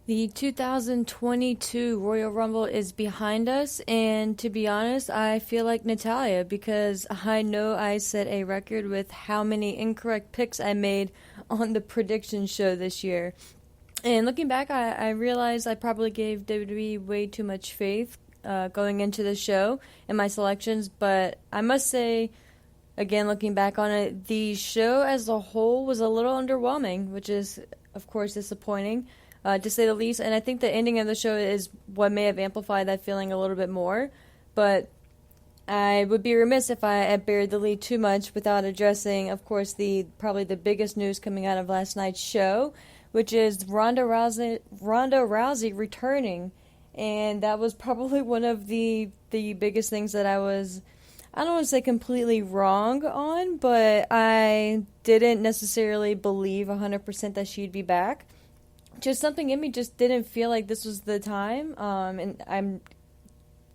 The 2022 Royal Rumble is behind us, and to be honest, I feel like Natalya because I know I set a record with how many incorrect picks I made on the prediction show this year. And looking back, I realized I probably gave WWE way too much faith going into the show in my selections, but I must say, again, looking back on it, the show as a whole was a little underwhelming, which is, of course, disappointing. To say the least, and I think the ending of the show is what may have amplified that feeling a little bit more, but I would be remiss if I had buried the lead too much without addressing, of course, probably the biggest news coming out of last night's show, which is Ronda Rousey returning, and that was probably one of the biggest things that I don't want to say completely wrong on, but I didn't necessarily believe 100% that she'd be back. Just something in me just didn't feel like this was the time, and I'm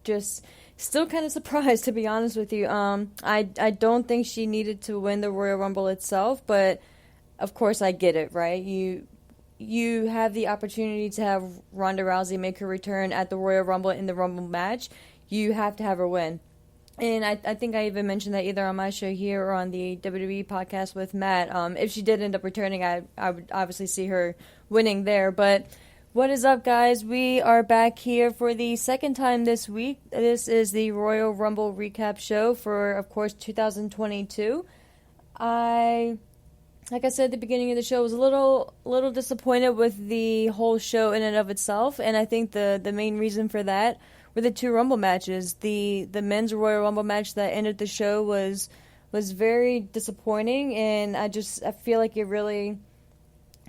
just still kind of surprised, to be honest with you. I don't think she needed to win the Royal Rumble itself, but of course I get it, right? You have the opportunity to have Ronda Rousey make her return at the Royal Rumble in the Rumble match. You have to have her win. And I think I even mentioned that either on my show here or on the WWE podcast with Matt. If she did end up returning, I would obviously see her winning there. But what is up, guys? We are back here for the second time this week. This is the Royal Rumble recap show for, of course, 2022. Like I said at the beginning of the show, was a little disappointed with the whole show in and of itself. And I think the main reason for that were the two Rumble matches. The men's Royal Rumble match that ended the show was very disappointing, and I feel like it really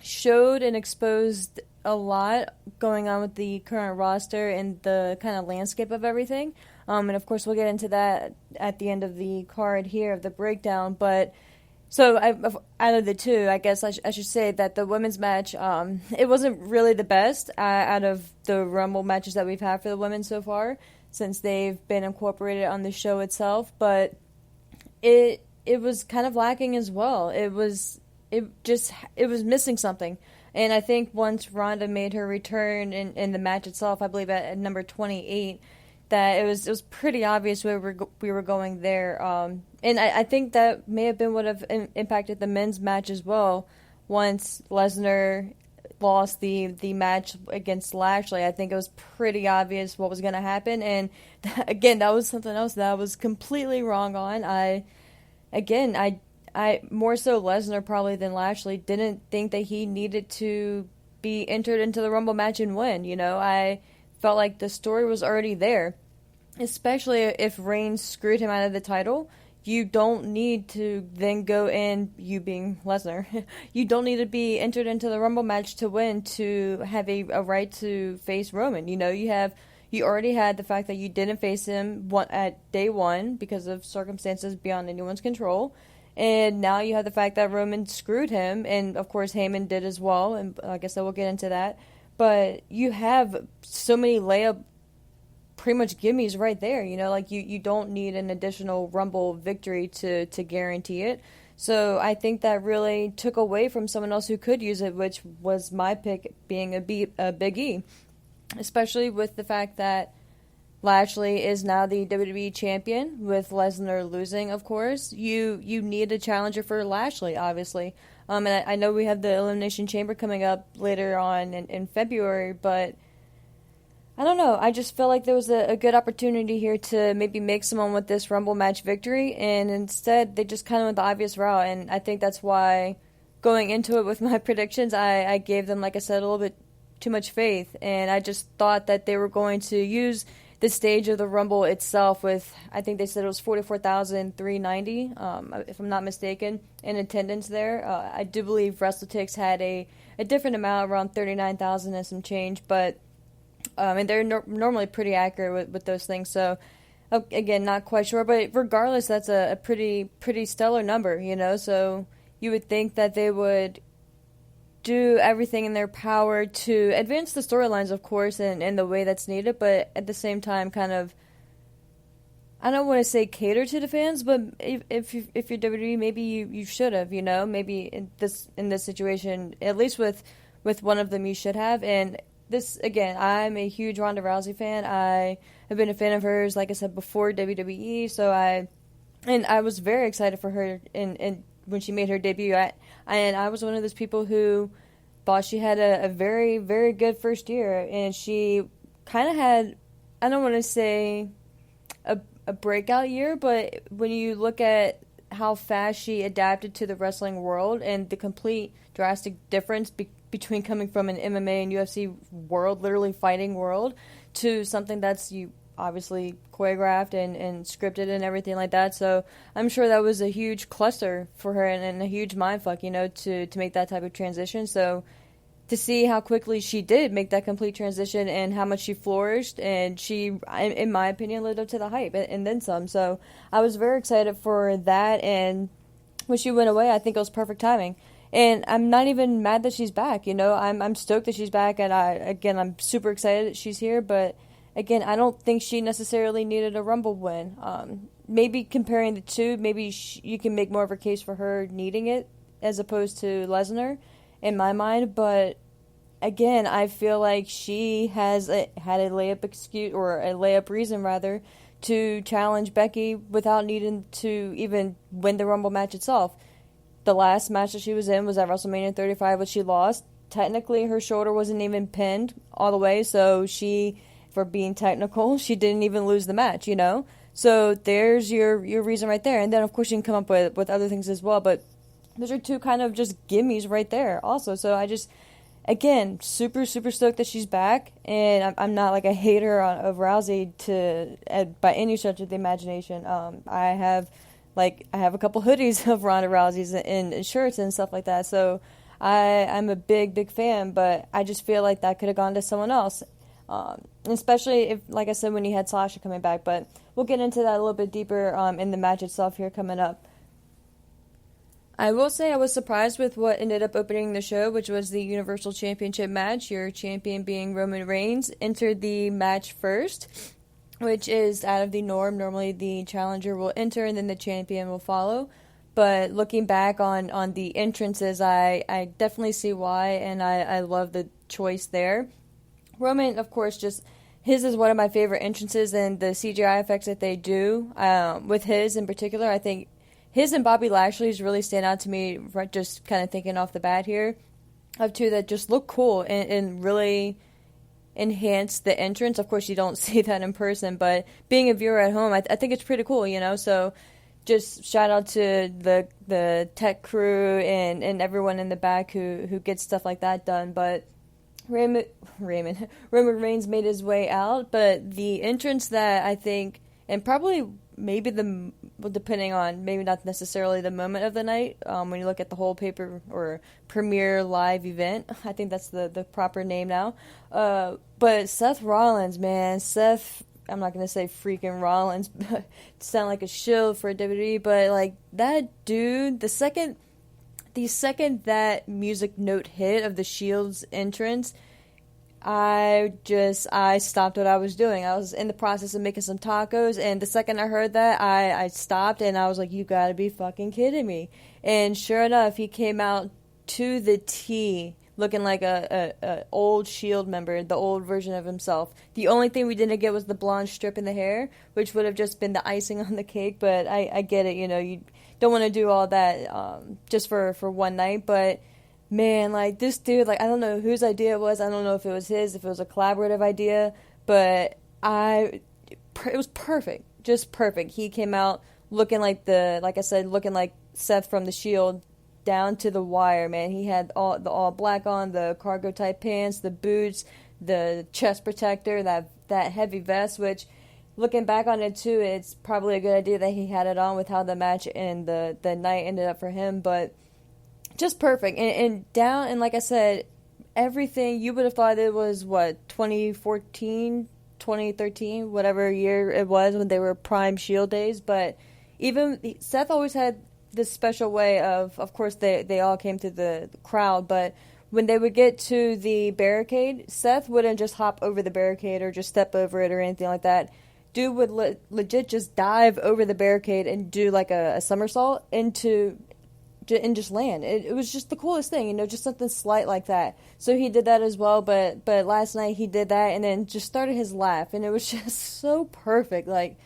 showed and exposed a lot going on with the current roster and the kind of landscape of everything. And of course we'll get into that at the end of the card here of the breakdown, but so out of the two, I guess I should say that the women's match, it wasn't really the best out of the Rumble matches that we've had for the women so far, since they've been incorporated on the show itself. But it was kind of lacking as well. It was missing something. And I think once Ronda made her return in the match itself, I believe at number 28. That it was pretty obvious where we were going there, and I think that may have been what have impacted the men's match as well. Once Lesnar lost the match against Lashley, I think it was pretty obvious what was going to happen, and again, that was something else that I was completely wrong on. I more so Lesnar probably than Lashley didn't think that he needed to be entered into the Rumble match and win. I felt like the story was already there, especially if Reigns screwed him out of the title. You don't need to then go in, you being Lesnar, you don't need to be entered into the Rumble match to win to have a right to face Roman. You already had the fact that you didn't face him at day one because of circumstances beyond anyone's control. And now you have the fact that Roman screwed him, and of course Heyman did as well, and I guess I will get into that. But you have so many layup, pretty much gimmies right there. You don't need an additional Rumble victory to guarantee it. So I think that really took away from someone else who could use it, which was my pick, being a Big E. Especially with the fact that Lashley is now the WWE champion, with Lesnar losing, of course. You need a challenger for Lashley, obviously. And I know we have the Elimination Chamber coming up later on in February, but I don't know. I just felt like there was a good opportunity here to maybe make someone with this Rumble match victory, and instead they just kind of went the obvious route, and I think that's why going into it with my predictions, I gave them, like I said, a little bit too much faith, and I just thought that they were going to use the stage of the Rumble itself with, I think they said it was 44,390, if I'm not mistaken, in attendance there. I do believe WrestleTix had a different amount, around 39,000 and some change, but and they're normally pretty accurate with those things, so again, not quite sure, but regardless, that's a pretty stellar number, so you would think that they would do everything in their power to advance the storylines, of course, in the way that's needed, but at the same time kind of, I don't want to say cater to the fans, but if you're WWE, maybe you should have, maybe in this situation, at least with one of them you should have, and this, again, I'm a huge Ronda Rousey fan. I have been a fan of hers, like I said, before WWE, and I was very excited for her in when she made her debut. And I was one of those people who thought she had a very, very good first year, and she kind of had, I don't want to say a breakout year, but when you look at how fast she adapted to the wrestling world and the complete drastic difference between coming from an MMA and UFC world, literally fighting world, to something that's you obviously choreographed and scripted and everything like that. So I'm sure that was a huge cluster for her and a huge mindfuck, to make that type of transition. So to see how quickly she did make that complete transition and how much she flourished, and she, in my opinion, lived up to the hype and then some. So I was very excited for that, and when she went away, I think it was perfect timing. And I'm not even mad that she's back, I'm stoked that she's back, and I'm super excited that she's here, but again, I don't think she necessarily needed a Rumble win. Maybe comparing the two, maybe you can make more of a case for her needing it as opposed to Lesnar, in my mind, but again, I feel like she had a layup excuse, or a layup reason rather, to challenge Becky without needing to even win the Rumble match itself. The last match that she was in was at WrestleMania 35, which she lost. Technically, her shoulder wasn't even pinned all the way, so for being technical, she didn't even lose the match, So there's your reason right there. And then, of course, you can come up with other things as well, but those are two kind of just gimmies right there also. So I just, again, super, super stoked that she's back. And I'm not like a hater of Rousey by any stretch of the imagination. I have a couple hoodies of Ronda Rousey's and shirts and stuff like that. So I'm a big, big fan, but I just feel like that could have gone to someone else. Especially if, like I said, when you had Sasha coming back. But we'll get into that a little bit deeper in the match itself here coming up. I will say I was surprised with what ended up opening the show, which was the Universal Championship match. Your champion being Roman Reigns entered the match first, which is out of the norm. Normally the challenger will enter and then the champion will follow. But looking back on the entrances, I definitely see why, and I love the choice there. Roman, of course, his is one of my favorite entrances, and the CGI effects that they do with his in particular, I think his and Bobby Lashley's really stand out to me, right, just kind of thinking off the bat here, of two that just look cool and really enhance the entrance. Of course, you don't see that in person, but being a viewer at home, I think it's pretty cool, So just shout out to the tech crew and everyone in the back who gets stuff like that done. But Roman Reigns made his way out, but the entrance that I think, and probably maybe depending on, maybe not necessarily the moment of the night, when you look at the whole paper or premiere live event, I think that's the proper name now. But Seth Rollins, man, I'm not going to say freaking Rollins, but sound like a shill for WWE, but like that dude, the second that music note hit of the Shield's entrance, I stopped what I was doing. I was in the process of making some tacos, and the second I heard that, I stopped, and I was like, you gotta be fucking kidding me. And sure enough, he came out to the T, looking like a old Shield member, the old version of himself. The only thing we didn't get was the blonde strip in the hair, which would have just been the icing on the cake, but I get it, you don't want to do all that just for one night, but man, like this dude, like I don't know whose idea it was. I don't know if it was his, if it was a collaborative idea, but it was perfect, just perfect. He came out looking like looking like Seth from the Shield down to the wire, man. He had all black on, the cargo type pants, the boots, the chest protector, that heavy vest, which looking back on it too, it's probably a good idea that he had it on with how the match and the night ended up for him, but just perfect. And like I said, everything you would have thought it was 2014, 2013, whatever year it was when they were prime Shield days, but even Seth always had this special way of course they all came to the crowd, but when they would get to the barricade, Seth wouldn't just hop over the barricade or just step over it or anything like that. Dude would legit just dive over the barricade and do like a somersault into and just land. It was just the coolest thing, you know, just something slight like that. So he did that as well, but last night he did that and then just started his laugh, and it was just so perfect. Like,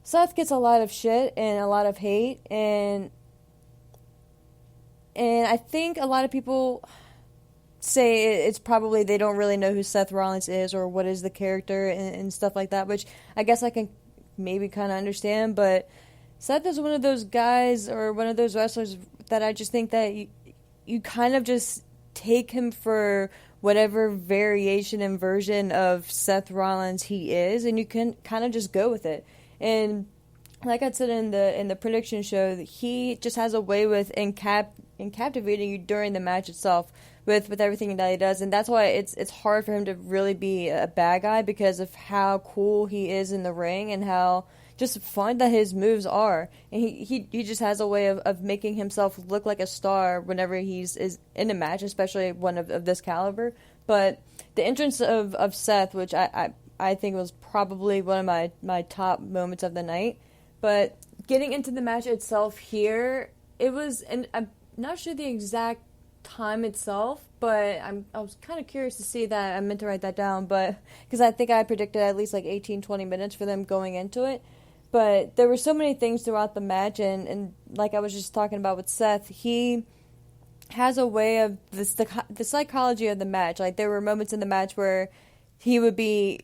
Seth gets a lot of shit and a lot of hate, and I think a lot of people say it's probably they don't really know who Seth Rollins is or what is the character and stuff like that, which I guess I can maybe kind of understand, but Seth is one of those guys or one of those wrestlers that I just think that you kind of just take him for whatever variation and version of Seth Rollins he is, and you can kind of just go with it. And like I said in the prediction show, he just has a way with captivating you during the match itself with everything that he does, and that's why it's hard for him to really be a bad guy because of how cool he is in the ring and how just fun that his moves are. And he just has a way of making himself look like a star whenever is in a match, especially one of this caliber. But the entrance of Seth, which I think was probably one of my top moments of the night. But getting into the match itself here, it was, and I'm not sure the exact time itself, but I was kind of curious to see that. I meant to write that down, but because I think I predicted at least like 18-20 minutes for them going into it. But there were so many things throughout the match, and like I was just talking about with Seth, he has a way of the psychology of the match. Like, there were moments in the match where he would be,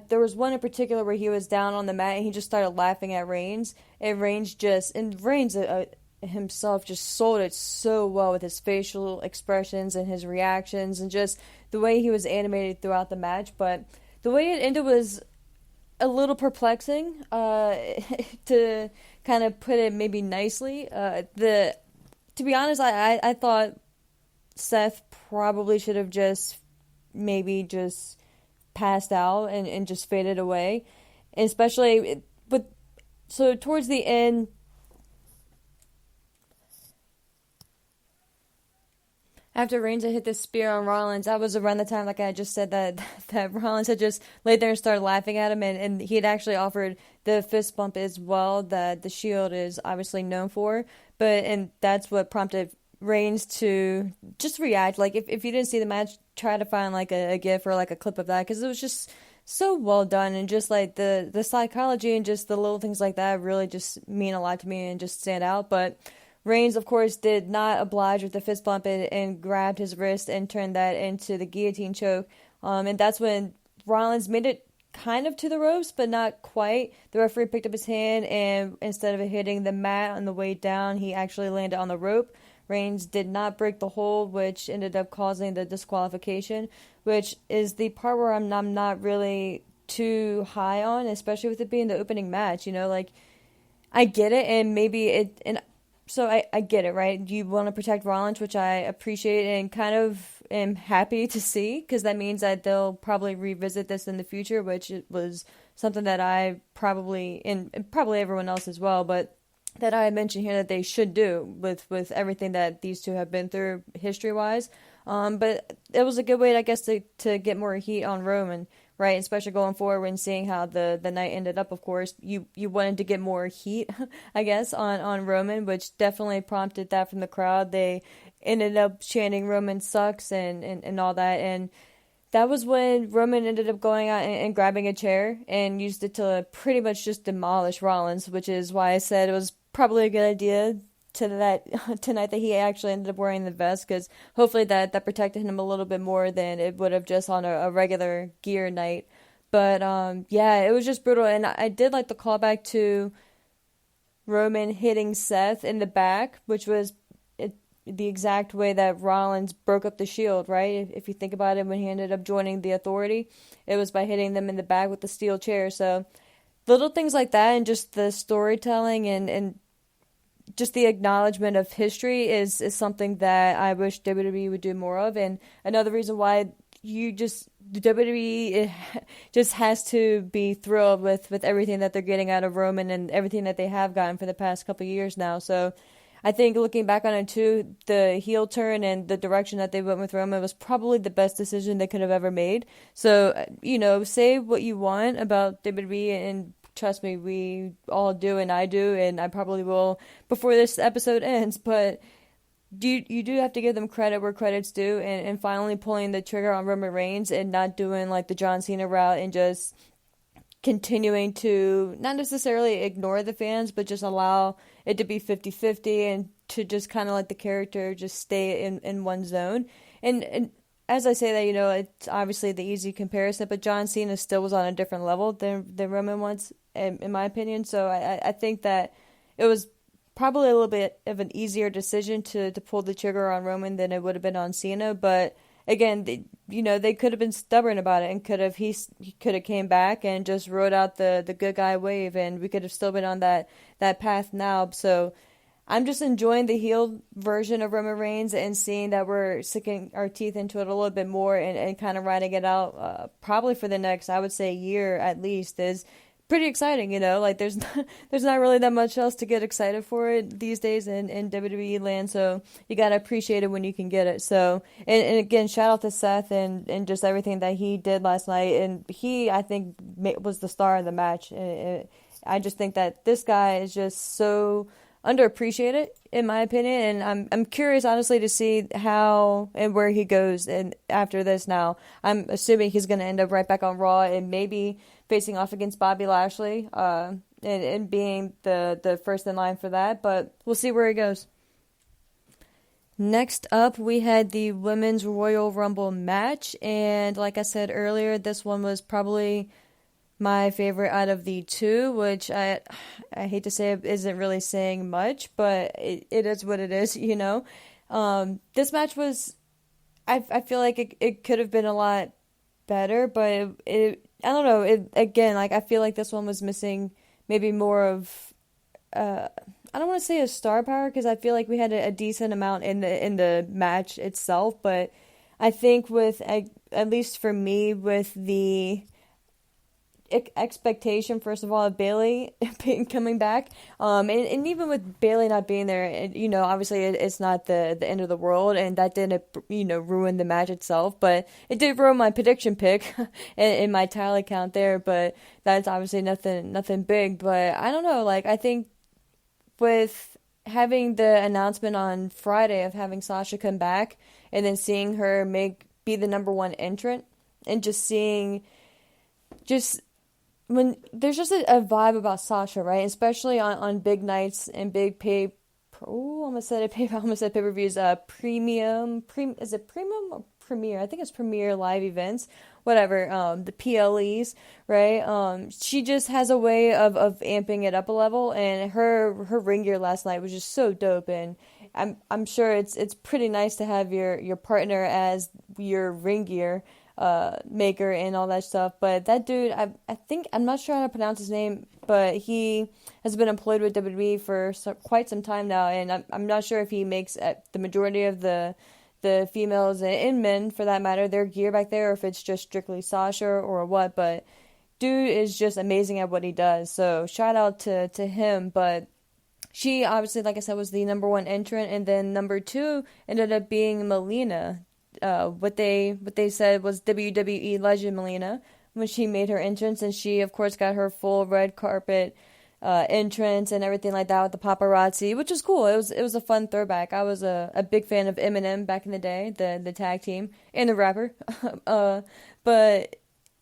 there was one in particular where he was down on the mat and he just started laughing at Reigns, and Reigns himself just sold it so well with his facial expressions and his reactions and just the way he was animated throughout the match. But the way it ended was a little perplexing, to kind of put it maybe nicely. To be honest, I thought Seth probably should have just passed out and just faded away, and especially so towards the end. After Reigns had hit the spear on Rollins, that was around the time, like I just said, that Rollins had just laid there and started laughing at him, and he had actually offered the fist bump as well that the Shield is obviously known for. And that's what prompted Reigns to just react. Like, if you didn't see the match, try to find like a GIF or like a clip of that, because it was just so well done, and just like the psychology and just the little things like that really just mean a lot to me and just stand out. But Reigns, of course, did not oblige with the fist bump and grabbed his wrist and turned that into the guillotine choke. And that's when Rollins made it kind of to the ropes, but not quite. The referee picked up his hand, and instead of hitting the mat on the way down, he actually landed on the rope. Reigns did not break the hold, which ended up causing the disqualification, which is the part where I'm not really too high on, especially with it being the opening match. You know, like, I get it, and maybe it... and so I get it, right? You want to protect Rollins, which I appreciate and kind of am happy to see, because that means that they'll probably revisit this in the future, which was something that I probably, and probably everyone else as well, but that I mentioned here that they should do with everything that these two have been through history-wise. But it was a good way, I guess, to get more heat on Roman, right? Especially going forward and seeing how the night ended up, of course. You wanted to get more heat, I guess, on Roman, which definitely prompted that from the crowd. They ended up chanting Roman sucks and all that. And that was when Roman ended up going out and grabbing a chair and used it to pretty much just demolish Rollins, which is why I said it was probably a good idea tonight that he actually ended up wearing the vest, because hopefully that protected him a little bit more than it would have just on a regular gear night. But yeah, it was just brutal, and I did like the callback to Roman hitting Seth in the back, which was the exact way that Rollins broke up the Shield, right? If you think about it, when he ended up joining the Authority, it was by hitting them in the back with the steel chair. So little things like that, and just the storytelling and just the acknowledgement of history is something that I wish WWE would do more of. And another reason why WWE just has to be thrilled with everything that they're getting out of Roman and everything that they have gotten for the past couple of years now. So I think looking back on it too, the heel turn and the direction that they went with Roman was probably the best decision they could have ever made. So, say what you want about WWE, and trust me, we all do, and I do, and I probably will before this episode ends. But you do have to give them credit where credit's due, and finally pulling the trigger on Roman Reigns and not doing like the John Cena route and just continuing to not necessarily ignore the fans, but just allow it to be 50-50 and to just kind of let the character just stay in one zone. And as I say that, it's obviously the easy comparison, but John Cena still was on a different level than Roman was, in my opinion. So I think that it was probably a little bit of an easier decision to pull the trigger on Roman than it would have been on Cena. But again, they could have been stubborn about it and he could have came back and just rode out the good guy wave, and we could have still been on that path now. So I'm just enjoying the heel version of Roman Reigns and seeing that we're sinking our teeth into it a little bit more and kind of riding it out probably for the next, I would say, year at least, is pretty exciting, like there's not really that much else to get excited for it these days in WWE land, so you gotta appreciate it when you can get it. So and again, shout out to Seth and just everything that he did last night, and he, I think, was the star of the match. I just think that this guy is just so underappreciated, in my opinion, and I'm curious, honestly, to see how and where he goes and after this. Now I'm assuming he's going to end up right back on Raw and maybe facing off against Bobby Lashley, and being the first in line for that, but we'll see where he goes. Next up, we had the Women's Royal Rumble match, and like I said earlier, this one was probably my favorite out of the two, which I hate to say it isn't really saying much, but it is what it is, This match was, I feel like it could have been a lot better, but I don't know, again, like, I feel like this one was missing maybe more of, I don't want to say a star power, because I feel like we had a decent amount in the match itself, but I think with, at least for me, with the expectation, first of all, of Bayley coming back, and even with Bayley not being there, obviously it's not the end of the world, and that didn't ruin the match itself, but it did ruin my prediction pick in my tally count there. But that's obviously nothing big. But I don't know, like, I think with having the announcement on Friday of having Sasha come back and then seeing her be the number one entrant, and just seeing when there's just a vibe about Sasha, right? Especially on big nights and big I almost said pay-per-views, is it premium or premiere? I think it's premiere live events, whatever, the PLEs, right? She just has a way of amping it up a level, and her ring gear last night was just so dope, and I'm sure it's pretty nice to have your partner as your ring gear maker and all that stuff. But that dude, I think, I'm not sure how to pronounce his name, but he has been employed with WWE for quite some time now, and I'm not sure if he makes the majority of the females and men, for that matter, their gear back there, or if it's just strictly Sasha or what. But dude is just amazing at what he does, so shout out to him. But she obviously, like I said, was the number one entrant, and then number two ended up being Melina. What they said was WWE legend Melina, when she made her entrance, and she of course got her full red carpet entrance and everything like that with the paparazzi, which is cool. It was a fun throwback. I was a big fan of Eminem back in the day, the tag team, and the rapper. But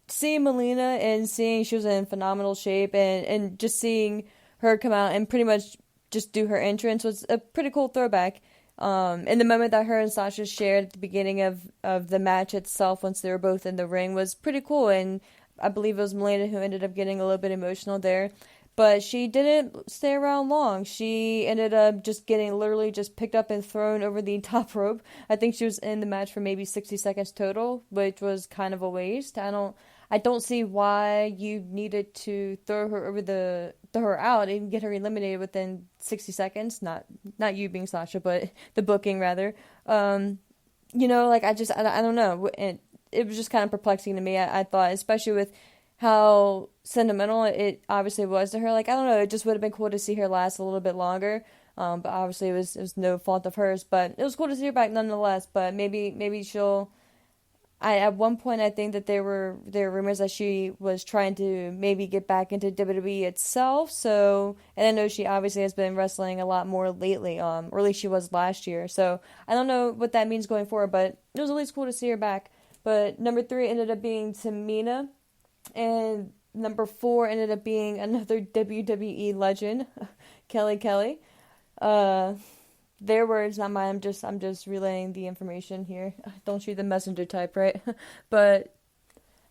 seeing Melina and seeing she was in phenomenal shape, and just seeing her come out and pretty much just do her entrance was a pretty cool throwback. And the moment that her and Sasha shared at the beginning of the match itself, once they were both in the ring, was pretty cool, and I believe it was Melina who ended up getting a little bit emotional there. But she didn't stay around long. She ended up just getting literally just picked up and thrown over the top rope. I think she was in the match for maybe 60 seconds total, which was kind of a waste. I don't see why you needed to throw her out and get her eliminated within 60 seconds. Not you being Sasha, but the booking rather. Like, I don't know. It was just kind of perplexing to me. I thought, especially with how sentimental it obviously was to her. Like, I don't know, it just would have been cool to see her last a little bit longer. But obviously it was no fault of hers. But it was cool to see her back nonetheless. But maybe she'll, at one point I think that there were rumors that she was trying to maybe get back into WWE itself. So, and I know she obviously has been wrestling a lot more lately, or at least she was last year. So I don't know what that means going forward, but it was at least cool to see her back. But number 3 ended up being Tamina, and number 4 ended up being another WWE legend, Kelly. Their words, not mine. I'm just relaying the information here. Don't shoot the messenger type, right? But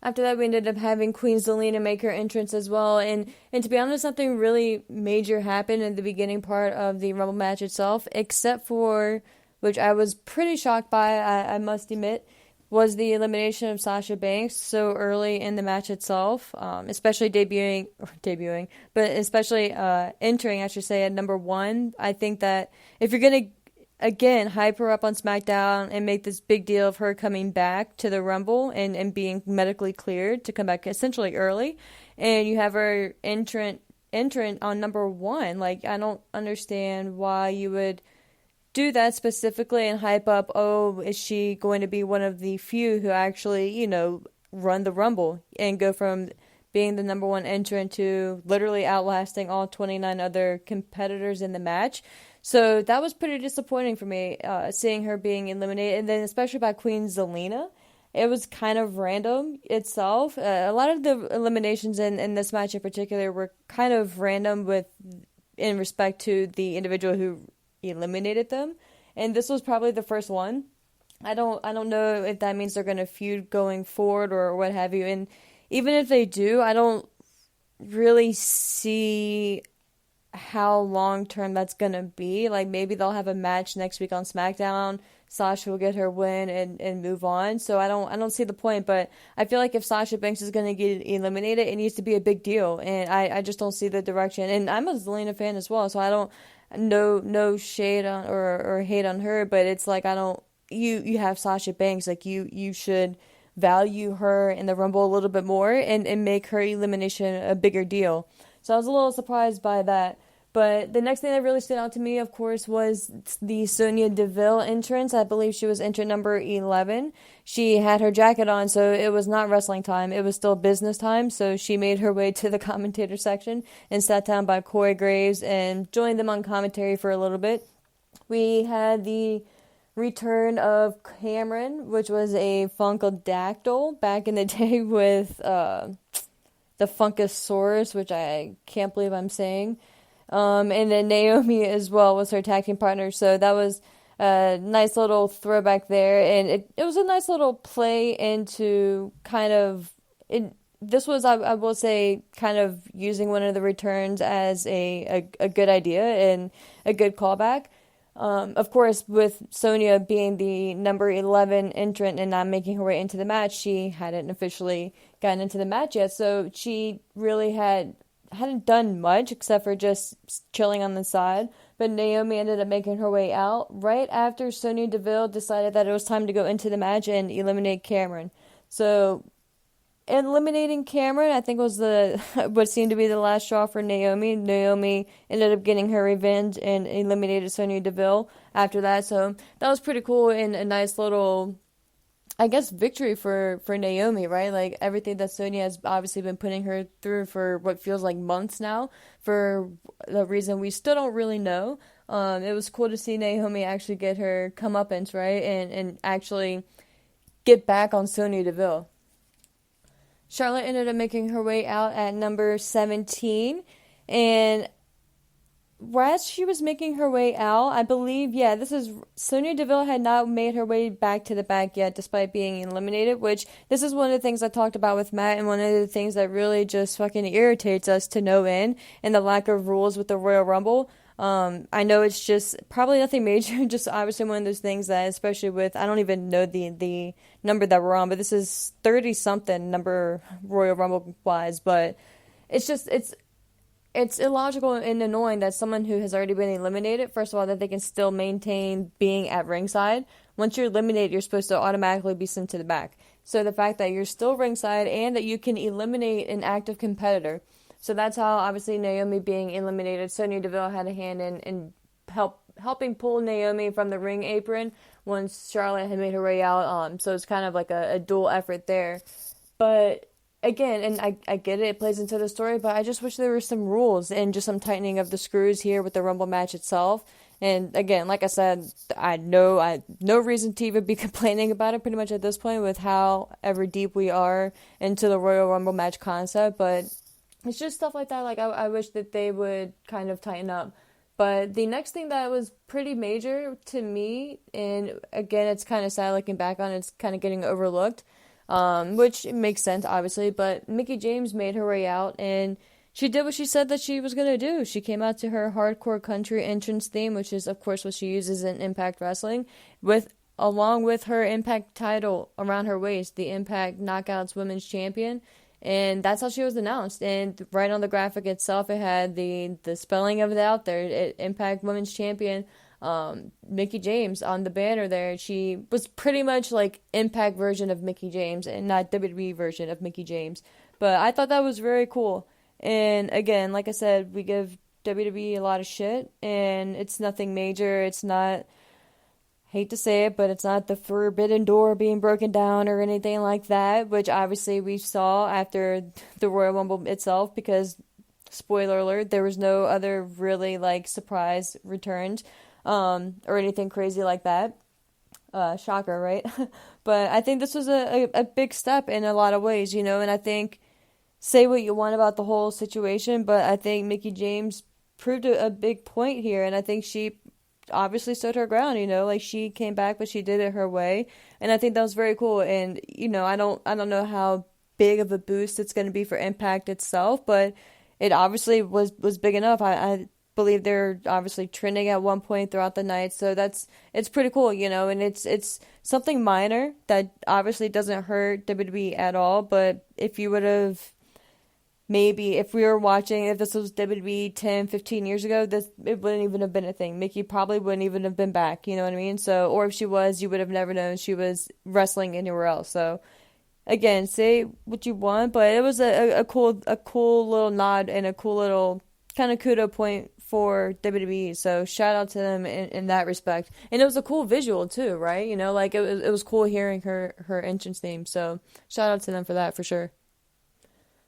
after that, we ended up having Queen Zelina make her entrance as well. And to be honest, nothing really major happened in the beginning part of the Rumble match itself, except for, which I was pretty shocked by, I must admit, was the elimination of Sasha Banks so early in the match itself, especially debuting, but especially entering, I should say, at number 1. I think that if you're going to, again, hype her up on SmackDown and make this big deal of her coming back to the Rumble and being medically cleared to come back essentially early, and you have her entrant on number 1, like, I don't understand why you would do that specifically and hype up, oh, is she going to be one of the few who actually, run the Rumble and go from being the number 1 entrant to literally outlasting all 29 other competitors in the match. So that was pretty disappointing for me, seeing her being eliminated, and then especially by Queen Zelina. It was kind of random itself. A lot of the eliminations in this match in particular were kind of random in respect to the individual who eliminated them, and this was probably the first one. I don't know if that means they're going to feud going forward or what have you, and even if they do, I don't really see how long term that's going to be. Like, maybe they'll have a match next week on SmackDown, Sasha will get her win and move on. So I don't see the point, but I feel like if Sasha Banks is going to get eliminated, it needs to be a big deal, and I just don't see the direction. And I'm a Zelina fan as well, so I don't no shade on or hate on her, but it's like, you have Sasha Banks, like, you should value her in the Rumble a little bit more and make her elimination a bigger deal. So I was a little surprised by that. But the next thing that really stood out to me, of course, was the Sonya Deville entrance. I believe she was entrant number 11. She had her jacket on, so it was not wrestling time. It was still business time, so she made her way to the commentator section and sat down by Corey Graves and joined them on commentary for a little bit. We had the return of Cameron, which was a Funkadactyl back in the day with the Funkasaurus, which I can't believe I'm saying. And then Naomi as well was her tag team partner. So that was a nice little throwback there. And it was a nice little play into kind of... This was, I will say, kind of using one of the returns as a good idea and a good callback. Of course, with Sonya being the number 11 entrant and not making her way into the match, she hadn't officially gotten into the match yet. So she really hadn't done much except for just chilling on the side. But Naomi ended up making her way out right after Sonya Deville decided that it was time to go into the match and eliminate Cameron. So eliminating Cameron, I think, was what seemed to be the last straw for Naomi. Naomi ended up getting her revenge and eliminated Sonya Deville after that. So that was pretty cool and a nice little, I guess, victory for Naomi, right? Like, everything that Sonya has obviously been putting her through for what feels like months now, for the reason we still don't really know. It was cool to see Naomi actually get her comeuppance, right? And actually get back on Sonya Deville. Charlotte ended up making her way out at number 17, and as she was making her way out, I believe, Sonya Deville had not made her way back to the back yet, despite being eliminated, which this is one of the things I talked about with Matt, and one of the things that really just fucking irritates us to no end, and the lack of rules with the Royal Rumble. I know it's just probably nothing major, just obviously one of those things that, especially with, I don't even know the number that we're on, but this is 30-something number Royal Rumble-wise, but it's just, it's illogical and annoying that someone who has already been eliminated, first of all, that they can still maintain being at ringside. Once you're eliminated, you're supposed to automatically be sent to the back. So the fact that you're still ringside and that you can eliminate an active competitor. So that's how, obviously, Naomi being eliminated, Sonya Deville had a hand in help helping pull Naomi from the ring apron once Charlotte had made her way out. So it's kind of like a dual effort there. But again, and I get it plays into the story, but I just wish there were some rules and just some tightening of the screws here with the Rumble match itself. And again, like I said, I no reason to even be complaining about it pretty much at this point with how ever deep we are into the Royal Rumble match concept, but it's just stuff like that. Like, I wish that they would kind of tighten up. But the next thing that was pretty major to me, and again, it's kind of sad looking back on it, it's kind of getting overlooked, which makes sense, obviously, but Mickie James made her way out, and she did what she said that she was going to do. She came out to her hardcore country entrance theme, which is, of course, what she uses in Impact Wrestling, along with her Impact title around her waist, the Impact Knockouts Women's Champion. And that's how she was announced. And right on the graphic itself, it had the spelling of it out there. Impact Women's Champion, Mickie James on the banner there. She was pretty much like Impact version of Mickie James and not WWE version of Mickie James. But I thought that was very cool. And again, like I said, we give WWE a lot of shit. And it's nothing major. It's not... hate to say it, but it's not the forbidden door being broken down or anything like that, which obviously we saw after the Royal Rumble itself, because, spoiler alert, there was no other really, like, surprise returns, or anything crazy like that. Shocker, right? But I think this was a big step in a lot of ways, you know, and I think, say what you want about the whole situation, but I think Mickie James proved a big point here, and I think she obviously stood her ground, you know, like she came back, but she did it her way, and I think that was very cool. And you know, I don't know how big of a boost it's going to be for Impact itself, but it obviously was big enough. I believe they're obviously trending at one point throughout the night, so it's pretty cool, you know, and it's something minor that obviously doesn't hurt WWE at all. But if you would have, maybe if we were watching, if this was WWE 10, 15 years ago, it wouldn't even have been a thing. Mickie probably wouldn't even have been back, you know what I mean? So, or if she was, you would have never known she was wrestling anywhere else. So, again, say what you want, but it was a cool little nod and a cool little kind of kudo point for WWE. So, shout out to them in that respect. And it was a cool visual too, right? You know, like it was cool hearing her entrance theme. So, shout out to them for that for sure.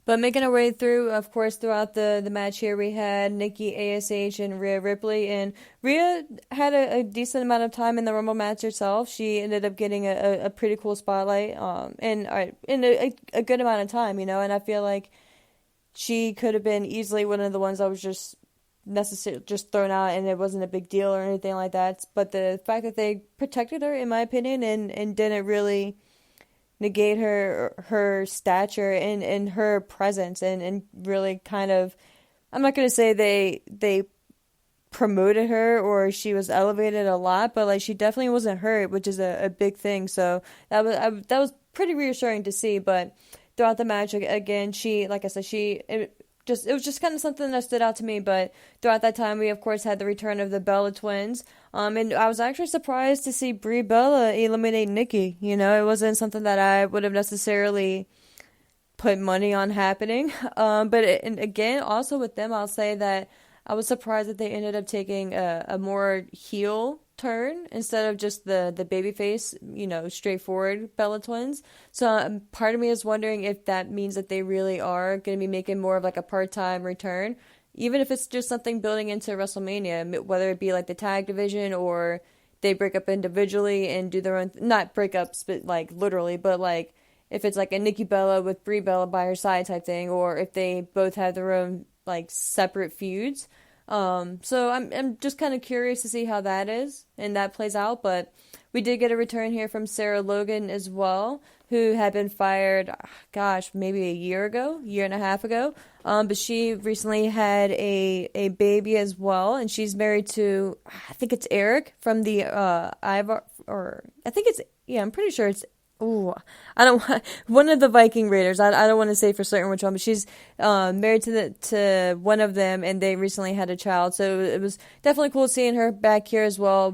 But making our way through, of course, throughout the match here, we had Nikki ASH and Rhea Ripley. And Rhea had a decent amount of time in the Rumble match herself. She ended up getting a pretty cool spotlight in a good amount of time, you know. And I feel like she could have been easily one of the ones that was just thrown out, and it wasn't a big deal or anything like that. But the fact that they protected her, in my opinion, and didn't really negate her stature and her presence and really kind of, I'm not going to say they promoted her or she was elevated a lot, but like she definitely wasn't hurt, which is a big thing. So that was pretty reassuring to see. But throughout the match, again, she, like I said, it was just kind of something that stood out to me. But throughout that time, we of course had the return of the Bella twins. And I was actually surprised to see Brie Bella eliminate Nikki. You know, it wasn't something that I would have necessarily put money on happening. And again, also with them, I'll say that I was surprised that they ended up taking a more heel turn instead of just the babyface, you know, straightforward Bella twins. So part of me is wondering if that means that they really are going to be making more of like a part-time return, even if it's just something building into WrestleMania, whether it be like the tag division or they break up individually and do their own, not breakups, but like literally, but like if it's like a Nikki Bella with Brie Bella by her side type thing, or if they both have their own like separate feuds. So I'm just kind of curious to see how that is and that plays out. But we did get a return here from Sarah Logan as well, who had been fired, maybe a year and a half ago. But she recently had a baby as well, and she's married to, I think it's Eric from the I'm pretty sure it's one of the Viking Raiders. I don't want to say for certain which one, but she's married to one of them, and they recently had a child. So it was definitely cool seeing her back here as well.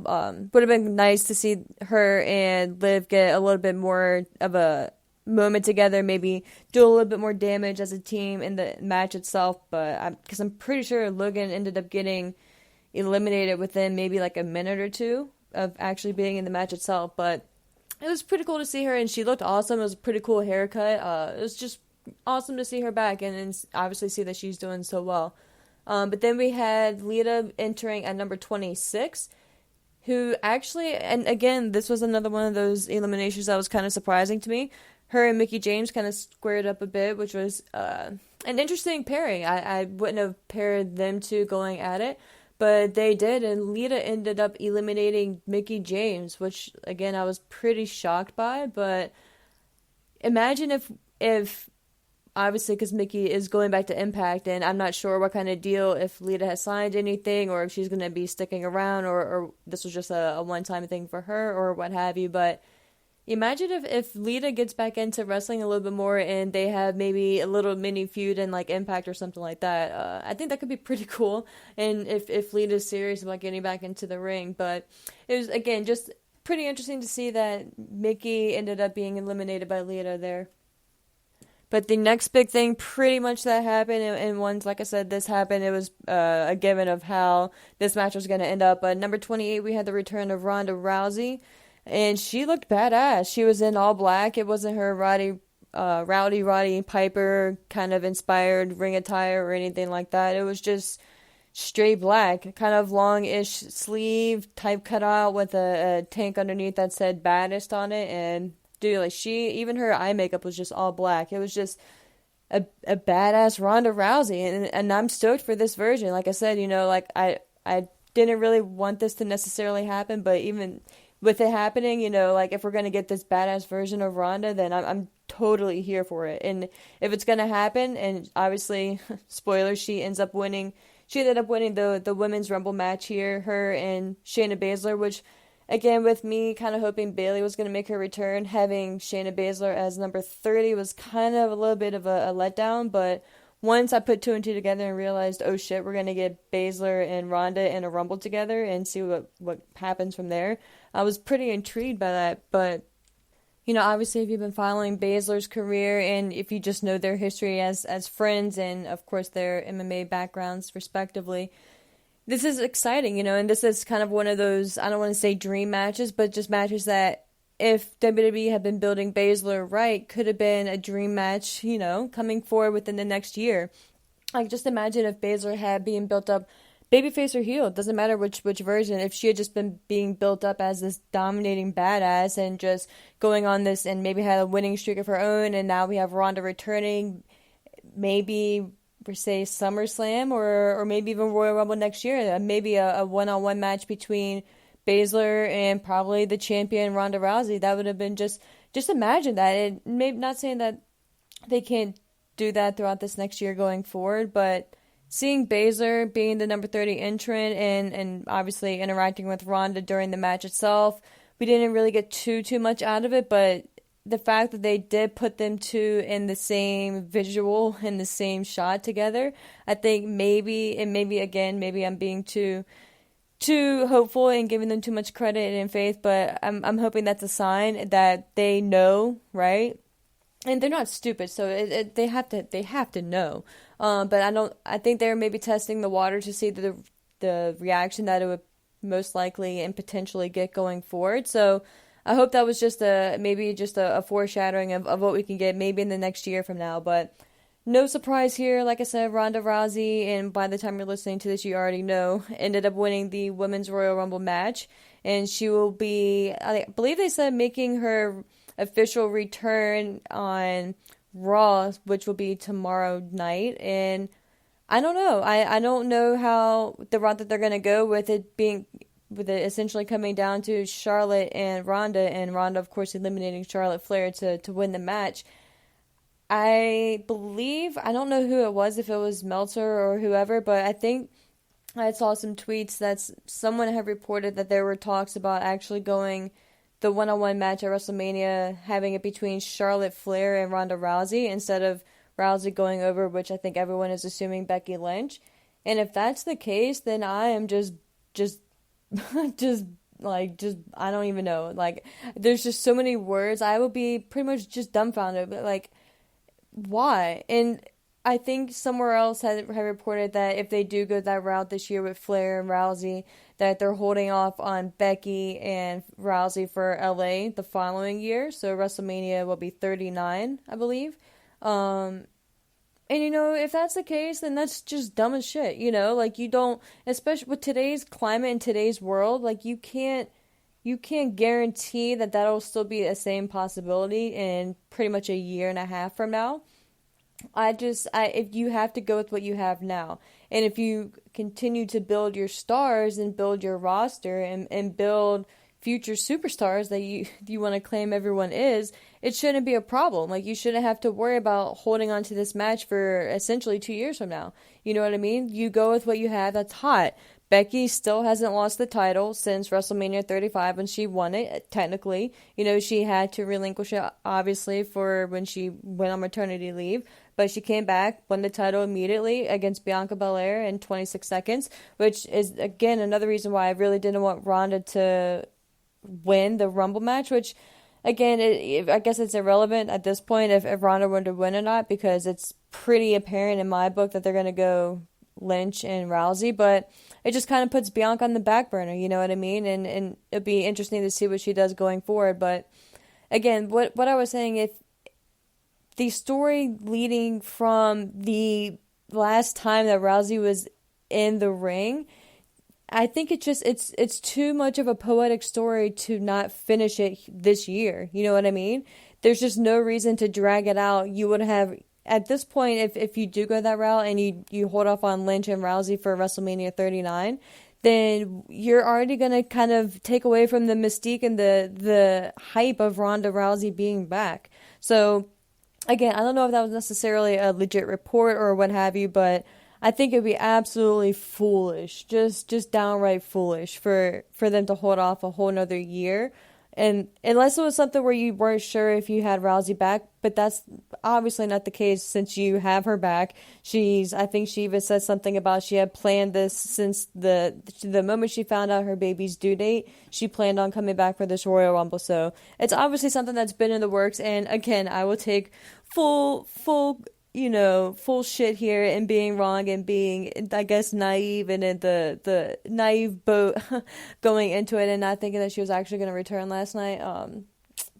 Would have been nice to see her and Liv get a little bit more of a moment together, maybe do a little bit more damage as a team in the match itself. But because I'm pretty sure Logan ended up getting eliminated within maybe like a minute or two of actually being in the match itself. But it was pretty cool to see her, and she looked awesome. It was a pretty cool haircut. It was just awesome to see her back, and obviously see that she's doing so well. But then we had Lita entering at number 26, who actually, and again, this was another one of those eliminations that was kind of surprising to me. Her and Mickie James kind of squared up a bit, which was an interesting pairing. I wouldn't have paired them two going at it, but they did, and Lita ended up eliminating Mickie James, which, again, I was pretty shocked by. But imagine if obviously, because Mickie is going back to Impact, and I'm not sure what kind of deal, if Lita has signed anything, or if she's going to be sticking around, or this was just a one-time thing for her, or what have you. But imagine if Lita gets back into wrestling a little bit more, and they have maybe a little mini feud in like Impact or something like that. I think that could be pretty cool, and if Lita's serious about getting back into the ring. But it was, again, just pretty interesting to see that Mickie ended up being eliminated by Lita there. But the next big thing pretty much that happened, and once, like I said, this happened, it was a given of how this match was going to end up. But number 28, we had the return of Ronda Rousey, and she looked badass. She was in all black. It wasn't her Roddy Piper kind of inspired ring attire or anything like that. It was just straight black, kind of long-ish sleeve type cutout with a tank underneath that said baddest on it. And dude, like, even her eye makeup was just all black. It was just a badass Ronda Rousey, and I'm stoked for this version. Like I said, like I didn't really want this to necessarily happen, but even with it happening, like, if we're gonna get this badass version of Ronda, then I'm totally here for it. And if it's gonna happen, and obviously, spoilers, she ended up winning the Women's Rumble match here, her and Shayna Baszler, which, again, with me kind of hoping Bayley was going to make her return, having Shayna Baszler as number 30 was kind of a little bit of a letdown. But once I put two and two together and realized, oh shit, we're going to get Baszler and Ronda in a Rumble together and see what happens from there, I was pretty intrigued by that. But, obviously, if you've been following Baszler's career, and if you just know their history as friends, and of course their MMA backgrounds respectively, this is exciting, and this is kind of one of those, I don't want to say dream matches, but just matches that, if WWE had been building Baszler right, could have been a dream match, coming forward within the next year. Like, just imagine if Baszler had been built up, babyface or heel, it doesn't matter which version, if she had just been being built up as this dominating badass and just going on this, and maybe had a winning streak of her own, and now we have Ronda returning, maybe for, say, SummerSlam or maybe even Royal Rumble next year. Maybe a one-on-one match between Baszler and probably the champion Ronda Rousey. That would have been just imagine that. And maybe not saying that they can't do that throughout this next year going forward, but seeing Baszler being the number 30 entrant and obviously interacting with Ronda during the match itself, we didn't really get too much out of it, but the fact that they did put them two in the same visual, in the same shot together, I think maybe I'm being too hopeful and giving them too much credit and faith, but I'm hoping that's a sign that they know, right? And they're not stupid, so they have to know. But I think they're maybe testing the water to see the reaction that it would most likely and potentially get going forward. So I hope that was just a foreshadowing of what we can get maybe in the next year from now. But no surprise here. Like I said, Ronda Rousey, and by the time you're listening to this, you already know, ended up winning the Women's Royal Rumble match. And she will be, I believe they said, making her official return on Raw, which will be tomorrow night. And I don't know. I don't know how the route that they're going to go with it essentially coming down to Charlotte and Ronda, of course, eliminating Charlotte Flair to win the match. I believe, I don't know who it was, if it was Meltzer or whoever, but I think I saw some tweets that someone had reported that there were talks about actually going the one-on-one match at WrestleMania, having it between Charlotte Flair and Ronda Rousey instead of Rousey going over, which I think everyone is assuming, Becky Lynch. And if that's the case, then I am just I don't even know. Like, there's just so many words. I will be pretty much just dumbfounded, but like, why? And I think somewhere else had reported that if they do go that route this year with Flair and Rousey, that they're holding off on Becky and Rousey for LA the following year. So WrestleMania will be 39, I believe. And if that's the case, then that's just dumb as shit. Like you don't, especially with today's climate and today's world, like you can't guarantee that that'll still be the same possibility in pretty much a year and a half from now. If you have to go with what you have now, and if you continue to build your stars and build your roster and build future superstars that you want to claim everyone is, it shouldn't be a problem. Like, you shouldn't have to worry about holding on to this match for essentially 2 years from now. You know what I mean? You go with what you have that's hot. Becky still hasn't lost the title since WrestleMania 35 when she won it, technically. She had to relinquish it, obviously, for when she went on maternity leave. But she came back, won the title immediately against Bianca Belair in 26 seconds, which is, again, another reason why I really didn't want Ronda to win the Rumble match, which, again, I guess it's irrelevant at this point if Ronda were to win or not, because it's pretty apparent in my book that they're going to go Lynch and Rousey, but it just kind of puts Bianca on the back burner, you know what I mean? And it'd be interesting to see what she does going forward. But again, what I was saying, if the story leading from the last time that Rousey was in the ring, I think it's too much of a poetic story to not finish it this year. You know what I mean? There's just no reason to drag it out. You would have, at this point, if you do go that route and you hold off on Lynch and Rousey for WrestleMania 39, then you're already going to kind of take away from the mystique and the hype of Ronda Rousey being back. So, again, I don't know if that was necessarily a legit report or what have you, but I think it would be absolutely foolish, just downright foolish for them to hold off a whole nother year. And unless it was something where you weren't sure if you had Rousey back, but that's obviously not the case since you have her back. I think she even said something about she had planned this since the moment she found out her baby's due date. She planned on coming back for this Royal Rumble. So it's obviously something that's been in the works. And again, I will take full shit here and being wrong and being, I guess, naive and in the naive boat going into it and not thinking that she was actually going to return last night.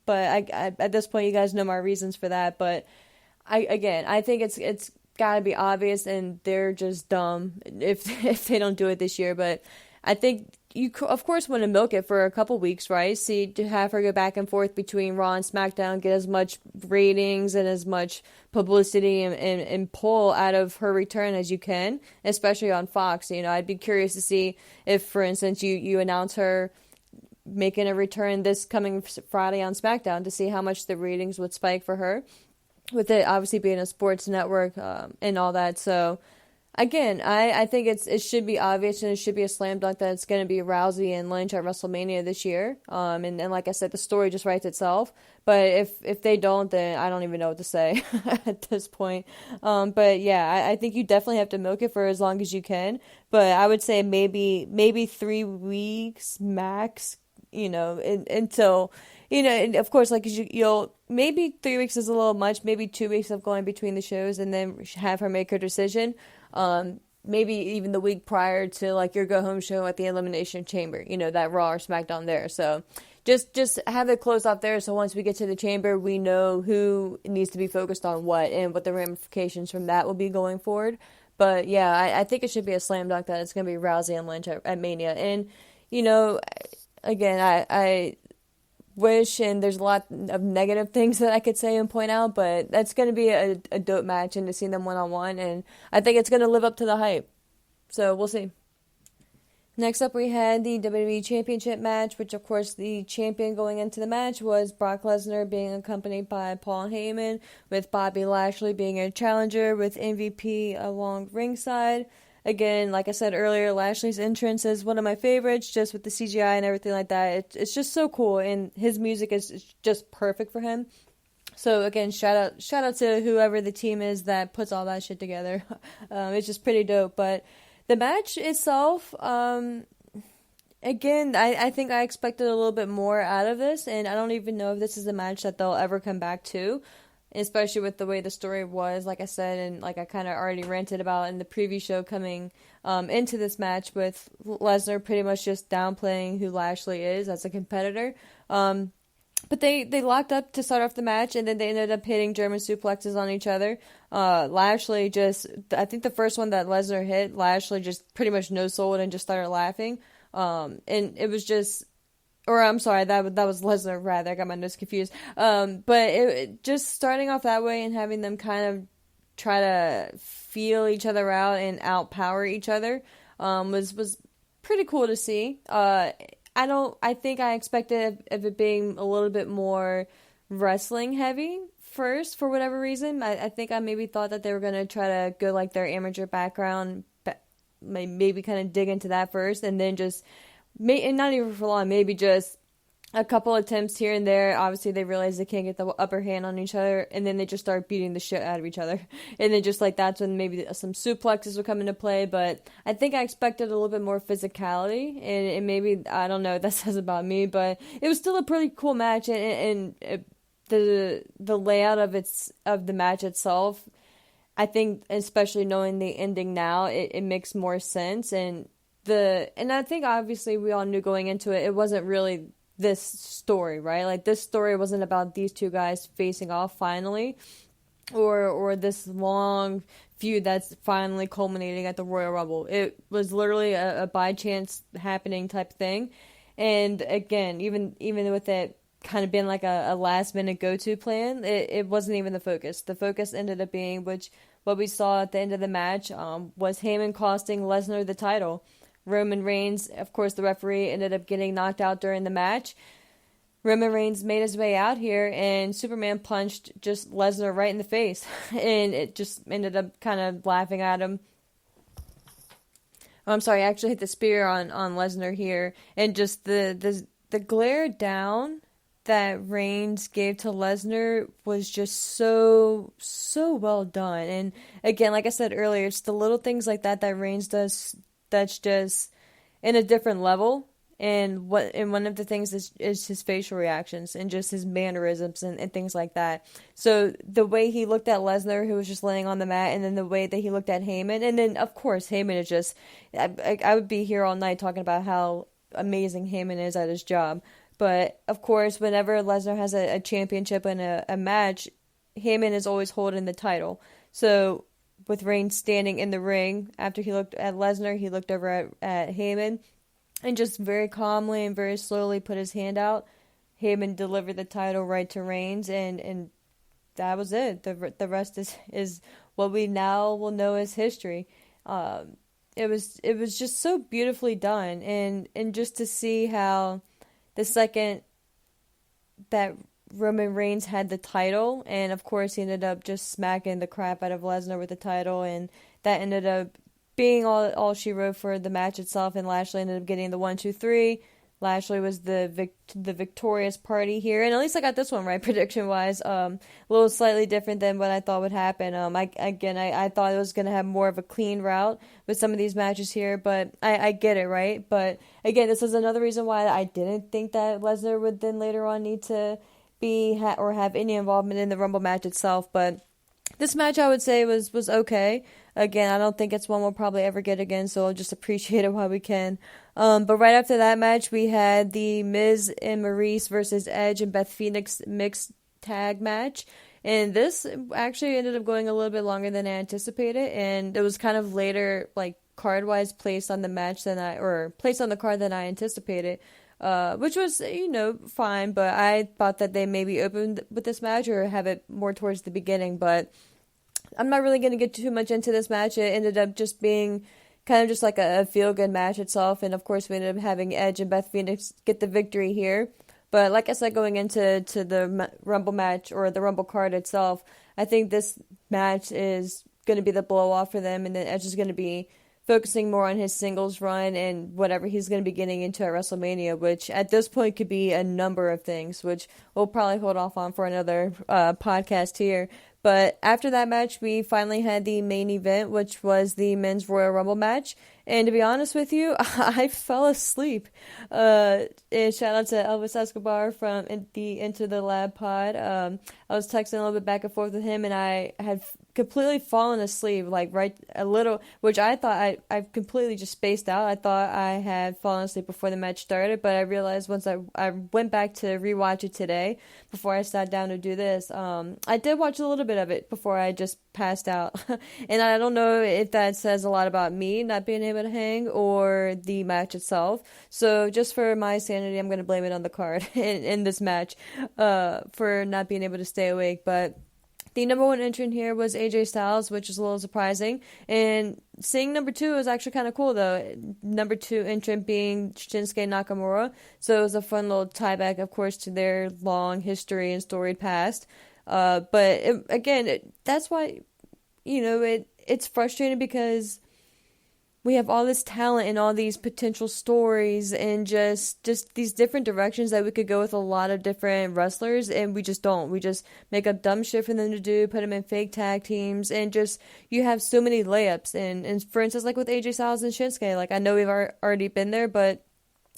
But I at this point, you guys know my reasons for that. But I think it's got to be obvious, and they're just dumb if they don't do it this year. But I think you, of course, want to milk it for a couple weeks, right? See, to have her go back and forth between Raw and SmackDown, get as much ratings and as much publicity and pull out of her return as you can, especially on Fox. I'd be curious to see if, for instance, you announce her making a return this coming Friday on SmackDown to see how much the ratings would spike for her, with it obviously being a sports network and all that. So, again, I think it should be obvious and it should be a slam dunk that it's going to be Rousey and Lynch at WrestleMania this year. And like I said, the story just writes itself. But if they don't, then I don't even know what to say at this point. But yeah, I think you definitely have to milk it for as long as you can. But I would say maybe 3 weeks max, until, and of course, like you'll maybe 3 weeks is a little much, maybe 2 weeks of going between the shows and then have her make her decision. Maybe even the week prior to like your go home show at the Elimination Chamber, that Raw or SmackDown there. So just have it close off there. So once we get to the Chamber, we know who needs to be focused on what and what the ramifications from that will be going forward. But yeah, I think it should be a slam dunk that it's going to be Rousey and Lynch at Mania. And, again, I wish, and there's a lot of negative things that I could say and point out, but that's going to be a dope match and to see them one-on-one, and I think it's going to live up to the hype. So we'll see. Next up, we had the WWE Championship match, which, of course, the champion going into the match was Brock Lesnar, being accompanied by Paul Heyman, with Bobby Lashley being a challenger, with MVP along ringside. Again, like I said earlier, Lashley's entrance is one of my favorites, just with the CGI and everything like that. It's just so cool, and his music is just perfect for him. So again, shout out to whoever the team is that puts all that shit together. It's just pretty dope. But the match itself, again, I think I expected a little bit more out of this, and I don't even know if this is a match that they'll ever come back to. especially with the way the story was, like I said, and like I kind of already ranted about in the preview show coming into this match with Lesnar pretty much just downplaying who Lashley is as a competitor. But they locked up to start off the match, and then they ended up hitting German suplexes on each other. Lashley just, I think the first one that Lesnar hit, Lashley just pretty much no-sold and just started laughing. And it was just, or I'm sorry, that was Lesnar, rather. I got my notes confused. But it just starting off that way and having them kind of try to feel each other out and outpower each other was pretty cool to see. I think I expected of it being a little bit more wrestling heavy first for whatever reason. I think I maybe thought that they were going to try to go like their amateur background, maybe kind of dig into that first, and then just, and not even for long, maybe just a couple attempts here and there. Obviously, they realize they can't get the upper hand on each other, and then they just start beating the shit out of each other. And then just like that's when maybe some suplexes would come into play. But I think I expected a little bit more physicality, and maybe, I don't know what that says about me, but it was still a pretty cool match, and the layout of the match itself, I think, especially knowing the ending now, it makes more sense. And I think obviously we all knew going into it, it wasn't really this story, right? Like, this story wasn't about these two guys facing off finally, or this long feud that's finally culminating at the Royal Rumble. It was literally a by chance happening type thing. And again, even with it kind of being like a last minute go-to plan, it wasn't even the focus. The focus ended up being, what we saw at the end of the match, was Heyman costing Lesnar the title. Roman Reigns, of course, the referee, ended up getting knocked out during the match. Roman Reigns made his way out here, and Superman punched just Lesnar right in the face. And it just ended up kind of laughing at him. Oh, I'm sorry, I actually hit the spear on Lesnar here. And just the glare down that Reigns gave to Lesnar was just so well done. And again, like I said earlier, it's the little things like that Reigns does that's just in a different level. And one of the things is his facial reactions and just his mannerisms and things like that. So the way he looked at Lesnar, who was just laying on the mat, and then the way that he looked at Heyman, and then of course Heyman is just, I would be here all night talking about how amazing Heyman is at his job. But of course, whenever Lesnar has a championship and a match, Heyman is always holding the title. So with Reigns standing in the ring, after he looked at Lesnar, he looked over at Heyman and just very calmly and very slowly put his hand out. Heyman delivered the title right to Reigns, and that was it. The rest is what we now will know as history. It was just so beautifully done, and just to see how the second that Roman Reigns had the title, and of course he ended up just smacking the crap out of Lesnar with the title, and that ended up being all she wrote for the match itself, and Lashley ended up getting the 1-2-3. Lashley was the victorious party here, and at least I got this one right prediction-wise. A little slightly different than what I thought would happen. I thought it was going to have more of a clean route with some of these matches here, but I get it, right? But again, this is another reason why I didn't think that Lesnar would then later on need to or have any involvement in the Rumble match itself. But this match, I would say, was okay. Again, I don't think it's one we'll probably ever get again, so I'll just appreciate it while we can. But right after that match, we had the Miz and Maurice versus Edge and Beth Phoenix mixed tag match. And this actually ended up going a little bit longer than I anticipated, and it was kind of later, like, card-wise placed on the card than I anticipated. Which was, fine, but I thought that they maybe opened with this match or have it more towards the beginning, but I'm not really going to get too much into this match. It ended up just being kind of just like a feel-good match itself, and of course we ended up having Edge and Beth Phoenix get the victory here. But like I said, going into the Rumble match, or the Rumble card itself, I think this match is going to be the blow-off for them, and then Edge is going to be focusing more on his singles run and whatever he's going to be getting into at WrestleMania, which at this point could be a number of things, which we'll probably hold off on for another podcast here. But after that match, we finally had the main event, which was the Men's Royal Rumble match. And to be honest with you, I fell asleep. And shout out to Elvis Escobar from the Into the Lab pod. I was texting a little bit back and forth with him, and I had completely fallen asleep, like right a little, which I thought I completely just spaced out. I thought I had fallen asleep before the match started, but I realized once I went back to rewatch it today before I sat down to do this, I did watch a little bit of it before I just passed out. And I don't know if that says a lot about me not being able to hang or the match itself. So just for my sanity, I'm going to blame it on the card in this match for not being able to stay awake. But the number one entrant here was AJ Styles, which is a little surprising. And seeing number two was actually kind of cool, though. Number two entrant being Shinsuke Nakamura. So it was a fun little tie back, of course, to their long history and storied past. That's why, it's frustrating because we have all this talent and all these potential stories and just these different directions that we could go with a lot of different wrestlers, and we just don't. We just make up dumb shit for them to do, put them in fake tag teams, and just you have so many layups. And for instance, like with AJ Styles and Shinsuke, like I know we've already been there,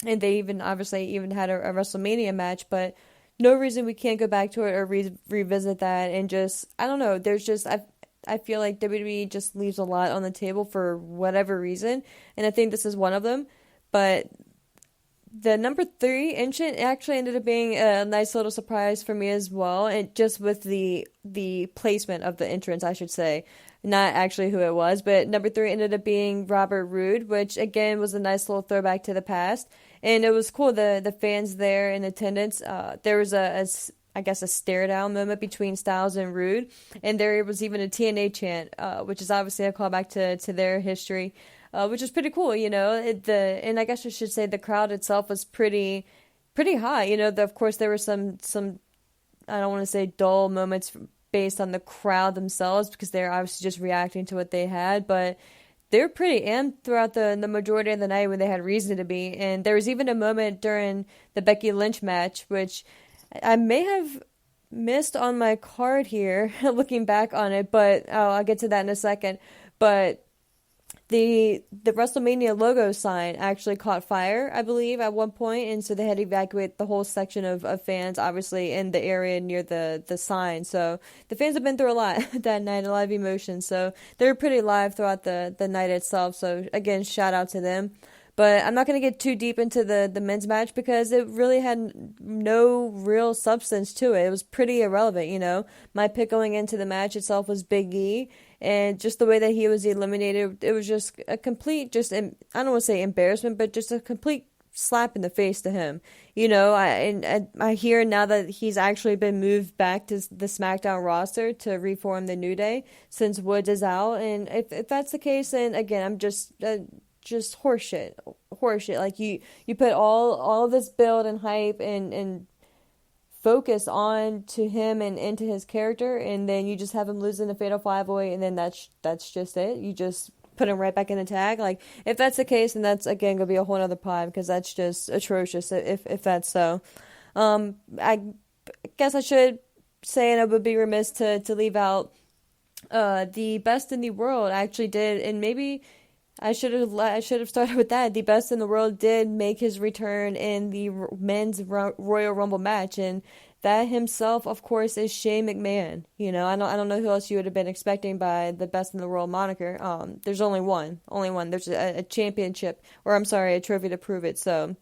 and they even obviously even had a WrestleMania match, but no reason we can't go back to it or revisit that. And just I don't know. There's just I feel like WWE just leaves a lot on the table for whatever reason, and I think this is one of them. But the number three entrant actually ended up being a nice little surprise for me as well, and just with the placement of the entrance, I should say, not actually who it was. But number three ended up being Robert Roode, which again was a nice little throwback to the past, and it was cool. The fans there in attendance, there was I guess a stare down moment between Styles and Rude, and there was even a TNA chant, which is obviously a callback to their history, which is pretty cool, and I guess I should say the crowd itself was pretty high, of course there were some I don't want to say dull moments based on the crowd themselves because they're obviously just reacting to what they had, but they were pretty amped throughout the majority of the night when they had reason to be, and there was even a moment during the Becky Lynch match, which I may have missed on my card here, looking back on it, but I'll get to that in a second. But the WrestleMania logo sign actually caught fire, I believe, at one point, and so they had to evacuate the whole section of fans, obviously, in the area near the sign. So the fans have been through a lot that night, a lot of emotion. So they were pretty live throughout the night itself. So again, shout out to them. But I'm not going to get too deep into the men's match because it really had no real substance to it. It was pretty irrelevant, My pick going into the match itself was Big E, and just the way that he was eliminated, it was just a complete, I don't want to say embarrassment, but just a complete slap in the face to him. I hear now that he's actually been moved back to the SmackDown roster to reform the New Day since Woods is out, and if that's the case, then again, I'm just horseshit. Like you put all of this build and hype and focus on to him and into his character, and then you just have him losing the Fatal 5-Way, and then that's just it. You just put him right back in the tag. Like if that's the case, then that's again gonna be a whole other pod because that's just atrocious. If that's so, I guess I should say, and I would be remiss to leave out the Best in the World actually did, and maybe I should have started with that. The Best in the World did make his return in the men's Royal Rumble match, and that himself, of course, is Shane McMahon. I don't know who else you would have been expecting by the Best in the World moniker. There's only one. There's a championship, or I'm sorry, a trophy to prove it. So